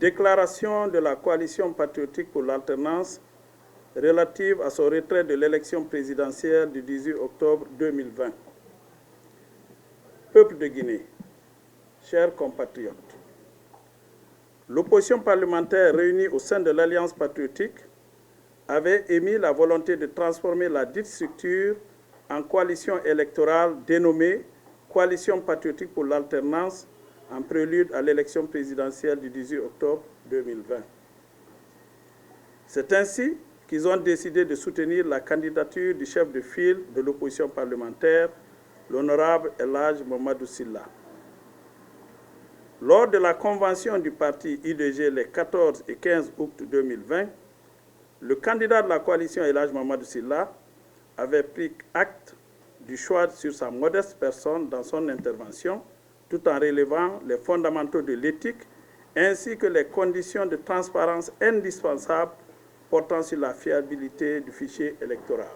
déclaration de la coalition patriotique pour l'alternance relative à son retrait de l'élection présidentielle du 18 octobre 2020. Peuple de Guinée, chers compatriotes, l'opposition parlementaire réunie au sein de l'Alliance patriotique avait émis la volonté de transformer la dite structure en coalition électorale dénommée Coalition patriotique pour l'alternance en prélude à l'élection présidentielle du 18 octobre 2020. C'est ainsi qu'ils ont décidé de soutenir la candidature du chef de file de l'opposition parlementaire, l'honorable El Hadj Mamadou Sylla. Lors de la convention du parti IDG les 14 et 15 août 2020, le candidat de la coalition El Hadj Mamadou Sylla avait pris acte du choix sur sa modeste personne dans son intervention, tout en relevant les fondamentaux de l'éthique ainsi que les conditions de transparence indispensables portant sur la fiabilité du fichier électoral.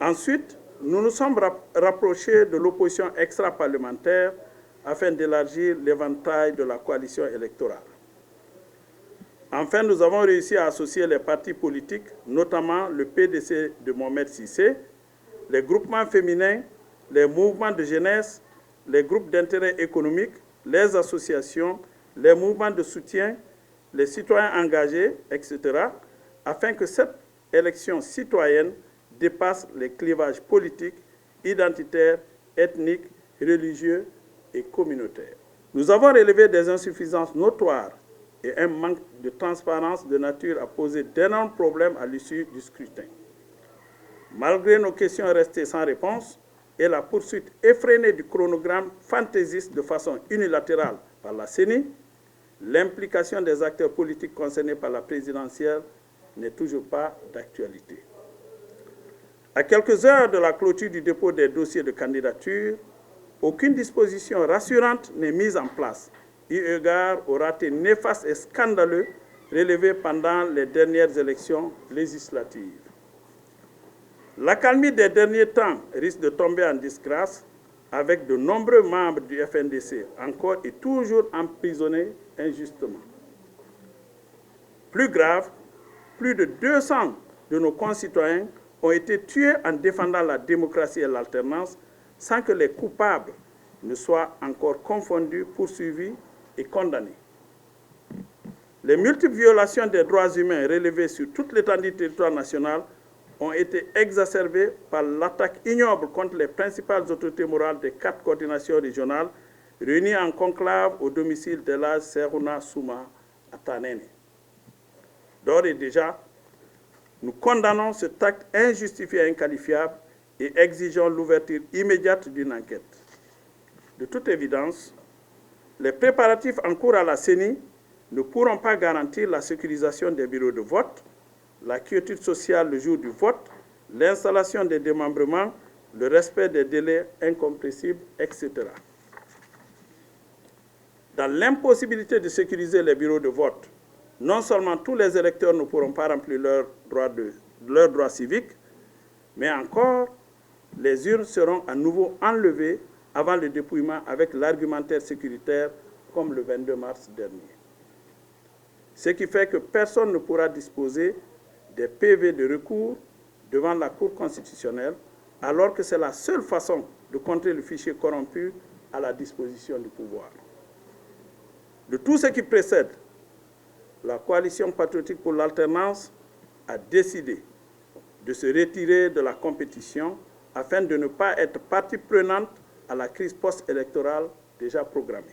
Ensuite, nous nous sommes rapprochés de l'opposition extra-parlementaire afin d'élargir l'éventail de la coalition électorale. Enfin, nous avons réussi à associer les partis politiques, notamment le PDC de Mohamed Cissé, les groupements féminins, les mouvements de jeunesse, les groupes d'intérêt économique, les associations, les mouvements de soutien, les citoyens engagés, etc., afin que cette élection citoyenne dépasse les clivages politiques, identitaires, ethniques, religieux et communautaires. Nous avons relevé des insuffisances notoires et un manque de transparence de nature à poser d'énormes problèmes à l'issue du scrutin. Malgré nos questions restées sans réponse et la poursuite effrénée du chronogramme fantaisiste de façon unilatérale par la CENI, l'implication des acteurs politiques concernés par la présidentielle n'est toujours pas d'actualité. À quelques heures de la clôture du dépôt des dossiers de candidature, aucune disposition rassurante n'est mise en place, eu égard au raté néfaste et scandaleux relevé pendant les dernières élections législatives. L'accalmie des derniers temps risque de tomber en disgrâce avec de nombreux membres du FNDC encore et toujours emprisonnés injustement. Plus grave, plus de 200 de nos concitoyens ont été tués en défendant la démocratie et l'alternance sans que les coupables ne soient encore confondus, poursuivis et condamnés. Les multiples violations des droits humains relevées sur toute l'étendue du territoire national ont été exacerbées par l'attaque ignoble contre les principales autorités morales des 4 coordinations régionales réunies en conclave au domicile d'El Hadj Serouna Souma à Tanene. D'ores et déjà, nous condamnons cet acte injustifié et inqualifiable et exigeons l'ouverture immédiate d'une enquête. De toute évidence, les préparatifs en cours à la CENI ne pourront pas garantir la sécurisation des bureaux de vote, la quiétude sociale le jour du vote, l'installation des démembrements, le respect des délais incompressibles, etc. Dans l'impossibilité de sécuriser les bureaux de vote, non seulement tous les électeurs ne pourront pas remplir leurs droits civiques, mais encore les urnes seront à nouveau enlevées avant le dépouillement avec l'argumentaire sécuritaire comme le 22 mars dernier. Ce qui fait que personne ne pourra disposer des PV de recours devant la Cour constitutionnelle, alors que c'est la seule façon de contrer le fichier corrompu à la disposition du pouvoir. De tout ce qui précède, la coalition patriotique pour l'alternance a décidé de se retirer de la compétition afin de ne pas être partie prenante à la crise post-électorale déjà programmée.